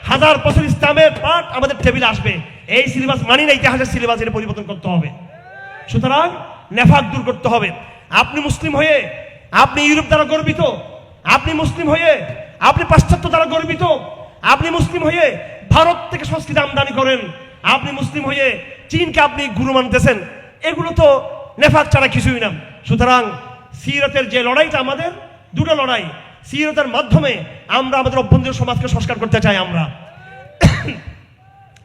হাজার বছর ইসলামের পাঠ আমাদের টেবিলে আসবে। এই সিলেবাস মানি না, ইতিহাসের সিলেবাস এটা পরিবর্তন করতে হবে। সুতরাং নেফাক দূর করতে হবে। আপনি মুসলিম হয়ে আপনি ইউরোপ দ্বারা গর্বিত, আপনি মুসলিম হয়ে আপনি পাশ্চাত্য দ্বারা গর্বিত, আপনি মুসলিম হয়ে ভারত থেকে সংস্কৃতি আমদানি করেন, আপনি মুসলিম হয়ে চীনকে আপনি গুরু মানতেছেন, এগুলো তো নেফাক ছাড়া কিছুই না। সুতরাং সিরতের যে লড়াইটা আমাদের, দুটো লড়াই, সিরতের মাধ্যমে আমরা আমাদের অভ্যন্তরীণ সমাজকে সংস্কার করতে চাই। আমরা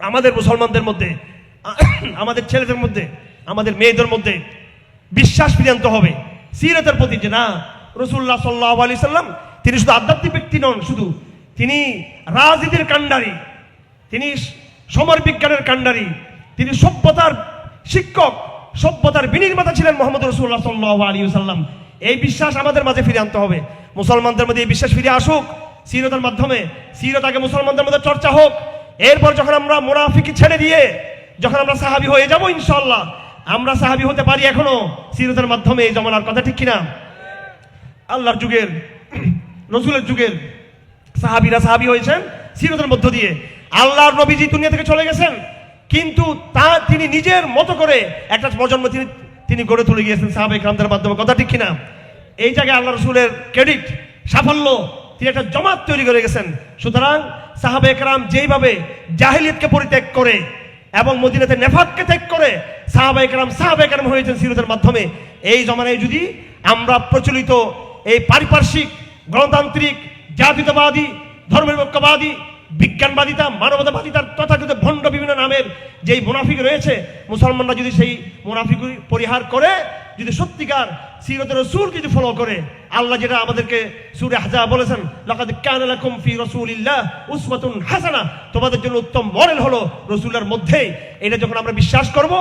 আমাদের মুসলমানদের মধ্যে, আমাদের ছেলেদের মধ্যে, আমাদের মেয়েদের মধ্যে বিশ্বাস ফিরিয়ে আনতে হবে সিরতের প্রতি, যে না, রাসূলুল্লাহ সাল্লাল্লাহু আলাইহি সাল্লাম তিনি শুধু আধ্যাত্মিক ব্যক্তি নন, শুধু তিনি রাজনীতির কাণ্ডারি, তিনি সমর বিজ্ঞানের কাণ্ডারি, তিনি সভ্যতার শিক্ষক, সভ্যতার বিনির্মাতা ছিলেন মুহাম্মদ রাসূলুল্লাহ সাল্লাল্লাহু আলাইহি ওয়াসাল্লাম। এই বিশ্বাস আমাদের মাঝে ফিরে আনতে হবে। মুসলমানদের মধ্যে এই বিশ্বাস ফিরে আসুক সিরতের মাধ্যমে। সিরত আগে মুসলমানদের মধ্যে চর্চা হোক, এরপর যখন আমরা মুনাফিকি ছেড়ে দিয়ে যখন আমরা সাহাবী হয়ে যাব ইনশাআল্লাহ, আমরা সাহাবী হতে পারি এখনো সিরতের মাধ্যমে, এই জমানার কথা ঠিক কিনা? আল্লাহর যুগের, রাসূলের যুগের সাহাবীরা সাহাবী হয়েছেন সিরতের মধ্য দিয়ে। আল্লাহর নবীজি দুনিয়া থেকে চলে গেছেন, কিন্তু তিনি নিজের মতো করে একটা প্রজন্ম তিনি গড়ে তুলে গিয়েছেন সাহাবায়ে কেরামদের মাধ্যমে, কথা ঠিক কিনা? এই জায়গায় আল্লাহ রাসূলের ক্রেডিট, সাফল্য, তিনি একটা জমাত তৈরি করে গেছেন। সুতরাং সাহাবায়ে কেরাম যেইভাবে জাহেলিয়াতকে পরিত্যাগ করে এবং মদিনাতে নেফাককে ত্যাগ করে সাহাবায়ে কেরাম হয়েছেন সিরতের মাধ্যমে, এই জমানায় যদি আমরা প্রচলিত এই পারিপার্শ্বিক গণতান্ত্রিক জাতীয়তাবাদী ধর্মনিরপেক্ষবাদী বিজ্ঞানবাদিতা মানবতাবাদিতার তথাকথিত ভণ্ড বিভিন্ন নামের যেই মুনাফিক রয়েছে, মুসলমানরা যদি সেই মুনাফিক পরিহার করে, যদি সত্যিকার সিরতের রাসূল যদি ফলো করে, আল্লাহ যেটা আমাদেরকে সূরা আহজাব বলেছেন, লাকাদ কানা লাকুম ফি রাসূলিল্লাহ উসওয়াতুন হাসানাহ, তোমাদের জন্য উত্তম মডেল হলো রাসূলের মধ্যে। এটা যখন আমরা বিশ্বাস করব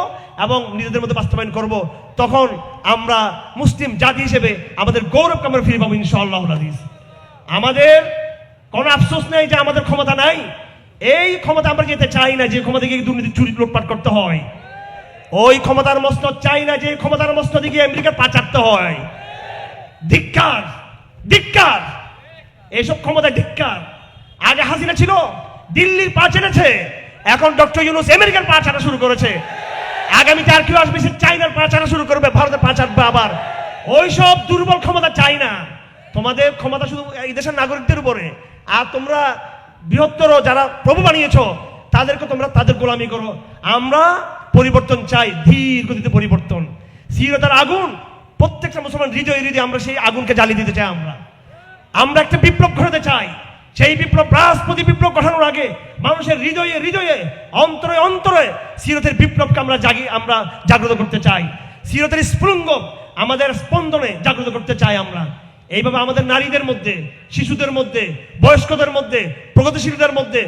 এবং নিজেদের মধ্যে বাস্তবায়ন করব, তখন আমরা মুসলিম জাতি হিসেবে আমাদের গৌরবকে আমরা ফিরে পাবো ইনশাআল্লাহ আজিজ। আমাদের কোনো আফসোস নেই যে আমাদের ক্ষমতা নাই, এই ক্ষমতা আমরা যেতে চাই না, যে ক্ষমতা গিয়ে দুর্নীতি চুরি লুটপাট করতে হয়। ওই ক্ষমতার মসনদ চাই না, যে ক্ষমতার মসনদে গিয়ে আমেরিকার পা চাটতে হয়। ধিক্কার, ধিক্কার, এইসব ক্ষমতা ধিক্কার। আগে হাসিনা ছিল, দিল্লির পা চেটেছে, এখন ডক্টর ইউনূস আমেরিকার পা চাটা শুরু করেছে। আগামীতে আর কেউ আসবে, সে চাইনার পা চাটা শুরু করবে, ভারতের পা চাটবে আবার। ওইসব দুর্বল ক্ষমতা চাই না। তোমাদের ক্ষমতা শুধু এই দেশের নাগরিকদের উপরে, আর তোমরা বৃহত্তর যারা প্রভু বানিয়েছ তাদেরকে তোমরা তাদের গোলামি করো। আমরা পরিবর্তন চাই, ধীর গতিতে পরিবর্তন। সিরতের আগুন প্রত্যেকটা মুসলমান হৃদয়ে হৃদয়ে আমরা সেই আগুনকে জ্বালিয়ে দিতে চাই। আমরা একটা বিপ্লব ঘটাতে চাই। সেই বিপ্লব, রাজপতি বিপ্লব ঘটানোর আগে মানুষের হৃদয়ে হৃদয়ে অন্তরে অন্তরে সিরতের বিপ্লবকে আমরা জাগ্রত করতে চাই। সিরতের স্ফুলিঙ্গ আমাদের স্পন্দনে জাগ্রত করতে চাই আমরা। এইভাবে আমাদের নারীদের মধ্যে, শিশুদের মধ্যে, বয়স্কদের মধ্যে, প্রগতিশীলদের মধ্যে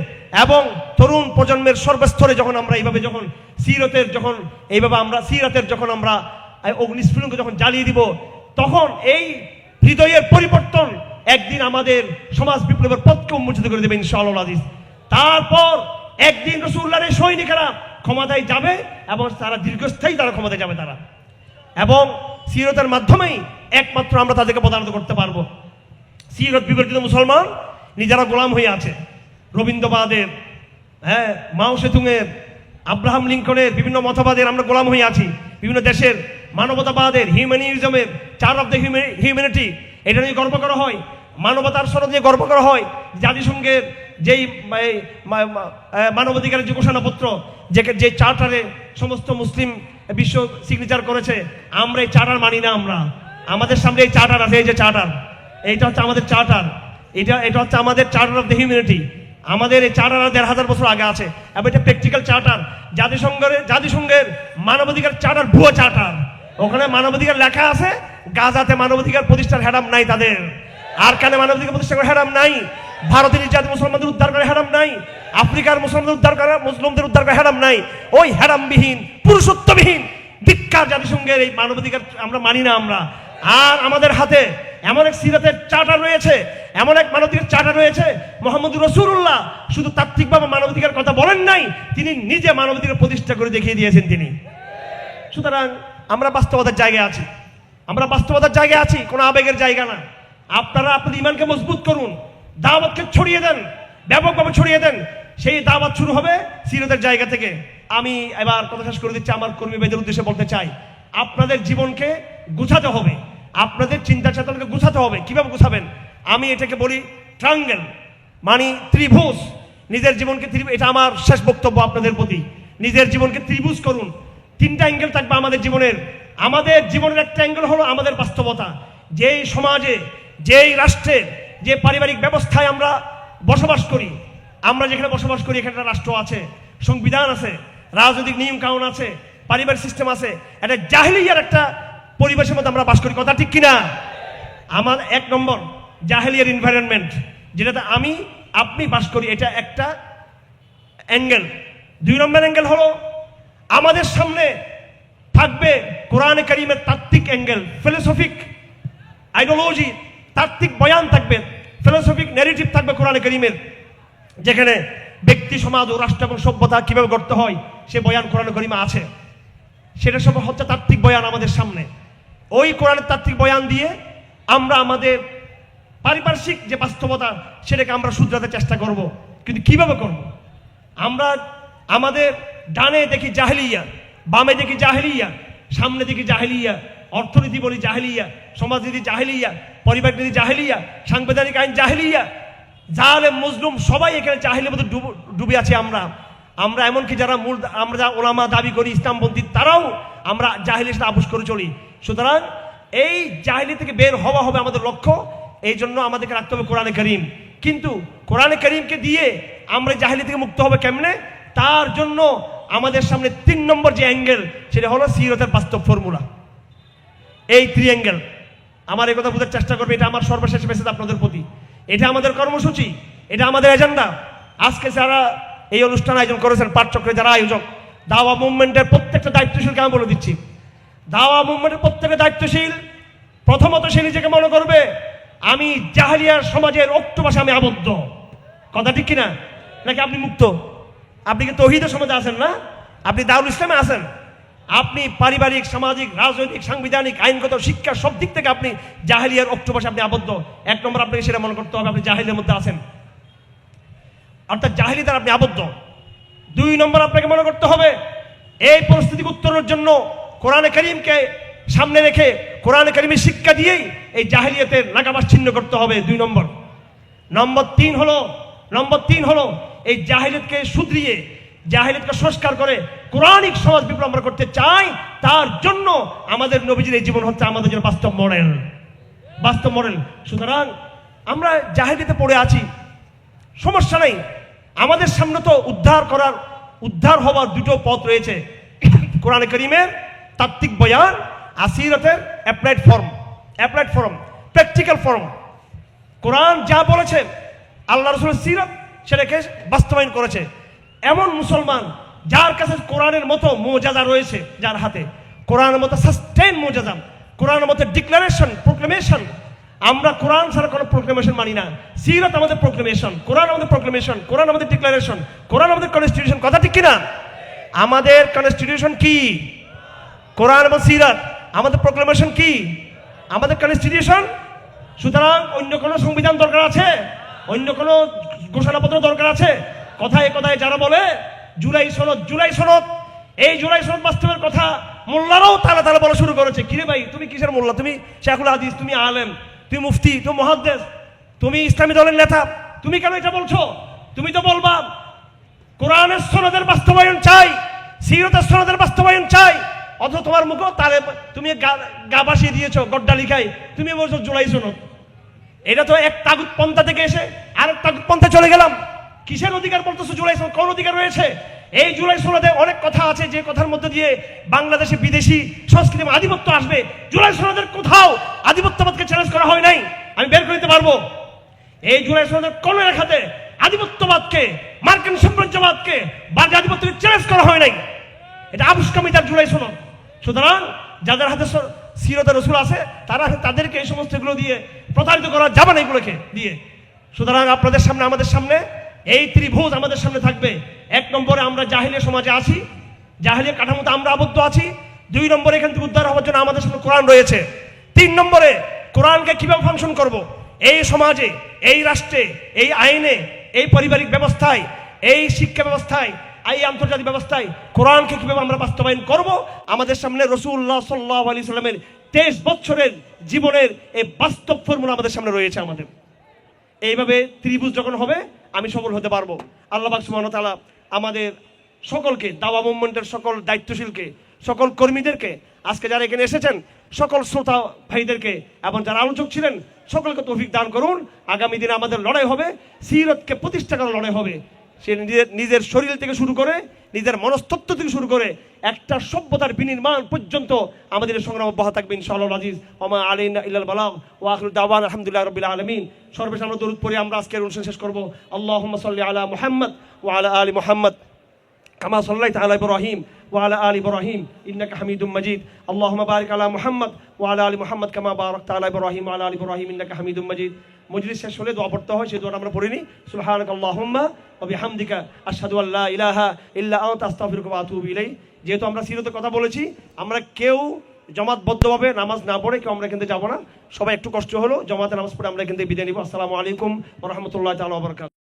এবং তরুণ প্রজন্মের সর্বস্তরে যখন আমরা এইভাবে যখন সিরতের যখন আমরা অগ্নিস্ফুলিঙ্গ যখন জ্বালিয়ে দিব, তখন এই হৃদয়ের পরিবর্তন একদিন আমাদের সমাজ বিপ্লবের পথকে উন্মোচিত করে দেবে ইনশাআল্লাহ আজিজ। তারপর একদিন রাসূলুল্লাহর এই সৈনিকেরা ক্ষমতায় যাবে এবং তারা দীর্ঘস্থায়ী তারা ক্ষমতায় যাবে তারা, এবং সিরতের মাধ্যমেই একমাত্র আমরা তাদেরকে পদানত করতে পারবো। সিরত বিবর্তিত মুসলমান নিজেরা গোলাম হয়ে আছে রবীন্দ্রবাদের, মাও সেতুংয়ের, আব্রাহাম লিঙ্কনের বিভিন্ন মতবাদের আমরা গোলাম হয়ে আছি, বিভিন্ন দেশের মানবতাবাদের, হিউম্যানিজমের, চার অফ দ্য হিউম্যানিটি, এটা নিয়ে গর্ব করা হয়, মানবতার শরৎ নিয়ে গর্ব করা হয়। জাতিসংঘের যেই মানবাধিকারের যে ঘোষণাপত্র, যে চার্টারে সমস্ত মুসলিম বিশ্ব সিগনেচার করেছে, আমরা এই চার্টার মানি না। আমরা আমাদের সামনে এই চার্টার আছে, এই যে চার্টার, এইটা হচ্ছে আমাদের চার্টার, এটা হচ্ছে আমাদের চার্টার অফ দ্য হিউম্যানিটি। আমাদের এই চার্টার ১,৫০০ বছর আগে আছে এবং এটা প্র্যাকটিক্যাল চার্টার। জাতিসংঘের মানবাধিকার চার্টার ভুয়ো চার্টার, ওখানে মানবাধিকার লেখা আছে, গাজাতে মানবাধিকার প্রতিষ্ঠার হ্যাডাম নাই তাদের, আর কানে মানবাধিকার প্রতিষ্ঠা করে হ্যাডাম নাই, ভারতের জাতি মুসলমানদের উদ্ধার করে হ্যাডাম নাই, আফ্রিকার মুসলমানদের উদ্ধার করে, মুসলিমদের উদ্ধার করে হ্যাডাম নাই। ওই হ্যাডামবিহীন পুরুষত্ববিহীন ধিক্কার জাতিসংঘের এই মানবাধিকার আমরা মানি না আমরা। আর আমাদের হাতে এমন এক সিরাতের চার্টার রয়েছে, এমন এক মানবাধিকার চার্টার রয়েছে, মুহাম্মদ রাসূলুল্লাহ শুধু তাত্ত্বিকভাবে মানবাধিকার কথা বলেন নাই, তিনি নিজে মানবাধিকার প্রতিষ্ঠা করে দেখিয়ে দিয়েছেন তিনি। সুতরাং আমরা বাস্তবতার জায়গায় আছি, আমরা বাস্তবতার জায়গায় আছি, কোনো আবেগের জায়গা না। আপনারা আপনাদের ইমানকে মজবুত করুন, দাওয়াতকে ছড়িয়ে দেন, ব্যাপকভাবে ছড়িয়ে দেন। সেই দাওয়াত শুরু হবে সিরাতের জায়গা থেকে। আমি এবার কথা শেষ করে দিচ্ছি, আমার কর্মী ভাইদের উদ্দেশ্যে বলতে চাই, আপনাদের জীবনকে গুছাতে হবে, আপনাদের চিন্তা চেতনাকে গুছাতে হবে। কিভাবে গুছাবেন? আমি এটাকে বলি ট্রায়াঙ্গেল, মানে ত্রিভুজ। নিজের জীবনকে এটা আমার শেষ বক্তব্য আপনাদের প্রতি। নিজের জীবনকে ত্রিভুজ করুন, তিনটা অ্যাঙ্গেল থাকবে আমাদের জীবনের। আমাদের জীবনের একটা অ্যাঙ্গেল হলো আমাদের বাস্তবতা, যেই সমাজে, যেই রাষ্ট্রের, যে পারিবারিক ব্যবস্থায় আমরা বসবাস করি। আমরা যেখানে বসবাস করি এখানে একটা রাষ্ট্র আছে, সংবিধান আছে, রাজনৈতিক নিয়ম কানুন আছে, পারিবারিক সিস্টেম আছে। এটা জাহেলিয়ার একটা পরিবেশের মধ্যে আমরা বাস করি, কথা ঠিক কিনা? আমার এক নম্বর জাহেলিয়ার এনভায়রনমেন্ট, যেটাতে আমি আপনি বাস করি, এটা একটা অ্যাঙ্গেল। দুই নম্বর অ্যাঙ্গেল হলো আমাদের সামনে থাকবে কোরআনে কারীমের তাত্ত্বিক অ্যাঙ্গেল, ফিলোসফিক আইডিওলজি, তাত্ত্বিক বয়ান থাকবে, ফিলোসফিক ন্যারেটিভ থাকবে কোরআনে কারীমের, যেখানে ব্যক্তি, সমাজ ও রাষ্ট্র এবং সভ্যতা কিভাবে গড়তে হয় সে বয়ান কোরআনে কারীমে আছে। সেটা সব হচ্ছে তাত্ত্বিক বয়ান আমাদের সামনে। ওই কোরআনের তাত্ত্বিক বয়ান দিয়ে আমরা আমাদের পারিপার্শ্বিক যে বাস্তবতা সেটাকে আমরা শুধরাতে চেষ্টা করব। কিন্তু কিভাবে করব? আমরা আমাদের ডানে দেখি জাহেলিয়া, বামে দেখি জাহেলিয়া, সামনে দেখি জাহেলিয়া, অর্থনীতি বলি জাহেলিয়া, সমাজনীতি জাহেলিয়া, পরিবার নীতি জাহেলিয়া, সাংবিধানিক আইন জাহেলিয়া, জালেম মজলুম সবাই এখানে জাহেলিয়ার মধ্যে ডুবে আছি আমরা এমনকি যারা আমরা ওলামা দাবি করি ইসলামপন্থী, তারাও আমরা জাহেলিয়ার সাথে আপোষ করে চলি। সুতরাং এই জাহেলি থেকে বের হওয়া হবে আমাদের লক্ষ্য। এই জন্য আমাদেরকে রাখতে হবে কোরআনে কারীম। কিন্তু কোরআনে কারীমকে দিয়ে আমরা জাহেলি থেকে মুক্ত হবে কেমনে? তার জন্য আমাদের সামনে ৩ নম্বর যে অ্যাঙ্গেল, সেটা হলো সিরতের বাস্তব ফর্মুলা। এই ত্রিঅ্যাঙ্গেল, আমার এই কথা বোঝার চেষ্টা করবে, এটা আমার সর্বশেষ মেসেজ আপনাদের প্রতি। এটা আমাদের কর্মসূচি, এটা আমাদের এজেন্ডা। আজকে যারা এই অনুষ্ঠান আয়োজন করেছেন, পাঠচক্রের যারা আয়োজক, দাওয়া মুভমেন্টের প্রত্যেকটা দায়িত্বশীলকে আমি বলে দিচ্ছি, দাওয়া মুভমেন্টের প্রত্যেকটা দায়িত্বশীল প্রথমত সে নিজেকে মনে করবে আমি জাহেলিয়ার সমাজের অক্টোপাসে আমি আবদ্ধ। কথা ঠিক কিনা? নাকি আপনি মুক্ত? আপনি কি তৌহিদের সমাজে আছেন না? আপনি দারুল ইসলামে আছেন। আপনি পারিবারিক, সামাজিক, রাজনৈতিক, সাংবিধানিক, আইনগত, শিক্ষা সব দিক থেকে আপনি জাহেলিয়ার অক্টোপাসে আপনি আবদ্ধ। এক নম্বর আপনাকে সেটা মনে করতে হবে, আপনি জাহেলিয়ার মধ্যে আছেন, অর্থাৎ জাহেলি দ্বারা আপনি আবদ্ধ। 2 নম্বর আপনাকে মনে করতে হবে এই পরিস্থিতিকে উত্তরের জন্য কোরআনে কারীমকে সামনে রেখে কোরআনে কারীমের শিক্ষা দিয়েই এই জাহেলিয়াতের নাগাবাস ছিন্ন করতে হবে। 2 নম্বর। নম্বর 3 হলো এই জাহেলিয়াতকে শুধরিয়ে, জাহেলিয়াতকে সংস্কার করে কোরআনিক সমাজ বিপ্লব আমরা করতে চাই। তার জন্য আমাদের নবীজির এই জীবন হচ্ছে আমাদের জন্য বাস্তব মডেল। সুতরাং আমরা জাহেলিয়াতে পড়ে আছি, সমস্যা নেই। আমাদের সামনে তো উদ্ধার হওয়ার 2টো পথ রয়েছে, কোরআনে কারীমের তাত্ত্বিক বয়ান, আসিরতের অ্যাপ্লাইড ফর্ম, প্র্যাকটিক্যাল ফর্ম। কোরআন যা বলেছে, আল্লাহ রাসূলের সিরাত সেটাকে বাস্তবায়ন করেছে। এমন মুসলমান যার কাছে কোরআনের মতো মুআজিজা রয়েছে, যার হাতে কোরআনের মতো সাস্টেইন মুআজিজা, কোরআনের মতো ডিক্লারেশন, প্রোক্লেমেশন আমরা কোরআন ছাড়া কোনো প্রোক্লেমেশন মানি না। সিরাত আমাদের প্রোক্লেমেশন, কোরআন আমাদের প্রোক্লেমেশন, কোরআন আমাদের ডিক্লারেশন, কোরআন আমাদের কনস্টিটিউশন। কথা ঠিক কিনা? আমাদের কনস্টিটিউশন কি? কোরআন এবং সিরাত। আমাদের প্রোক্লেমেশন কি? আমাদের কনস্টিটিউশন। সুতরাং অন্য কোনো সংবিধান দরকার আছে? অন্য কোনো ঘোষণাপত্র দরকার আছে? কথায় কথায় যারা বলে জুলাই সনদ, জুলাই সনদ, এই জুলাই সনদ বাস্তবের কথা মোল্লারাও তালা তালা বলা শুরু করেছে। কিরে ভাই, তুমি কিসের মোল্লা? তুমি শেখুল হাদিস, তুমি আলেম, তুমি মুফতি, তুমি মুহাদ্দিস, তুমি ইসলামী দলের নেতা, তুমি কেন এটা বলছো? তুমি তো বলবা কোরআনের সনদের বাস্তবায়ন চাই, সিরাতের সনদের বাস্তবায়ন চাই, অথচ তোমার মুখও তারে তুমি গা বাসিয়ে দিয়েছো গড্ডা লিখাই, তুমি বলছো জুলাই সনদ। এটা তো এক তাগুত পন্থা থেকে এসে আরেক তাগুত পন্থা চলে গেলাম। কিসের অধিকার বলতেছো জুলাই সনদ? কোন অধিকার রয়েছে? এই জুলাই সনদে অনেক কথা আছে যে কথার মধ্যে দিয়ে বাংলাদেশে বিদেশি সংস্কৃতি আধিপত্য আসবে। জুলাই সনদের কোথাও আধিপত্যবাদকে চ্যালেঞ্জ করা হয় নাই। আমি বের করে দিতে পারবো। এই জুলাই সনদের কোন লেখাতে আধিপত্যবাদকে, মার্কিন সাম্রাজ্যবাদকে, বাংলা আধিপত্যকে চ্যালেঞ্জ করা হয় নাই। এটা আবুস্কামিতার জুলাই সনদ। সুতরাং যাদের হাতে সিরতে রসুল আছে তারা তাদেরকে এই সমস্ত এগুলো দিয়ে প্রতারিত করা যাবে না, এগুলোকে দিয়ে। সুতরাং আপনাদের সামনে, আমাদের সামনে এই ত্রিভুজ আমাদের সামনে থাকবে। এক নম্বরে আমরা জাহিলিয়া সমাজে আছি, জাহিলিয়া কাঠামোতে আমরা আবদ্ধ আছি। দুই নম্বরে এখান থেকে উদ্ধার হওয়ার জন্য আমাদের সামনে কোরআন রয়েছে। তিন নম্বরে কোরআনকে কিভাবে ফাংশন করব এই সমাজে, এই রাষ্ট্রে, এই আইনে, এই পারিবারিক ব্যবস্থায়, এই শিক্ষা ব্যবস্থায়, এই আন্তর্জাতিক ব্যবস্থায় কোরআনকে কিভাবে আমরা বাস্তবায়ন করব। আমাদের সামনে রাসূলুল্লাহ সাল্লাল্লাহু আলাইহি সাল্লামের 23 বছরের জীবনের এই বাস্তব ফর্মুলা আমাদের সামনে রয়েছে। আমাদের এইভাবে ত্রিভুজ যখন হবে আমি সফল হতে পারবো। আল্লাহ পাক সুবহানাহু ওয়া তাআলা আমাদের সকলকে, দাওয়া মুভমেন্টের সকল দায়িত্বশীলকে, সকল কর্মীদেরকে, আজকে যারা এখানে এসেছেন সকল শ্রোতা ভাইদেরকে এবং যারা আলোচক ছিলেন সকলকে তৌফিক দান করুন। আগামী দিনে আমাদের লড়াই হবে, সিরতকে প্রতিষ্ঠা করার লড়াই হবে। সে নিজের শরীর থেকে শুরু করে, নিজের মনস্তত্ত্ব থেকে শুরু করে একটা সভ্যতার বিনির্মাণ পর্যন্ত আমাদের সংগ্রাম অব্যাহত থাকবে ইনশাআল্লাহ আজিজ। ওমা আলাইনা ইল্লাল বালাগ ওয়া আখিরু দাওয়ানা আলহামদুলিল্লাহি রাব্বিল আলামিন। সর্বশেষ আমরা দরুদ পড়ে আমরা আজকের অনুষ্ঠান শেষ করব। আল্লাহুম্মা সাল্লি আলা মুহাম্মদ ওয়া আলা আলি মুহাম্মদ কামা সাল্লাইতা আলা ইব্রাহিম ওয়া আলা আলি ইব্রাহিম ইন্নাকা হামিদুম মাজিদ। আল্লাহুম্মা বারিক আলা মুহাম্মদ ওয়া আলা আলি মুহাম্মদ কামা বারাকতা আলা ইব্রাহিম ওয়া আলা আলি ইব্রাহিম ইন্নাকা হামিদুম মাজিদ। মজলিস শেষ হলে দোয়া পড়তে হয়, সেই দোয়াটা আমরা পড়ে নিই। সুবহানাকাল্লাহুম্মা ওয়া বিহামদিকা আশহাদু আল্লা ইলাহা ইল্লা আনতা আস্তাগফিরুকা ওয়া আতুবু ইলাইক। যেহেতু আমরা সিরতের কথা বলেছি, আমরা কেউ জমাতবদ্ধভাবে নামাজ না পড়ে কেউ আমরা এখান থেকে যাবো না। সবাই একটু কষ্ট হলো, জমাতে নামাজ পড়ে আমরা এখান থেকে বিদায় নিব। আসসালামু আলাইকুম ওয়া রাহমাতুল্লাহি তাআলা ওয়া বারাকাতুহু।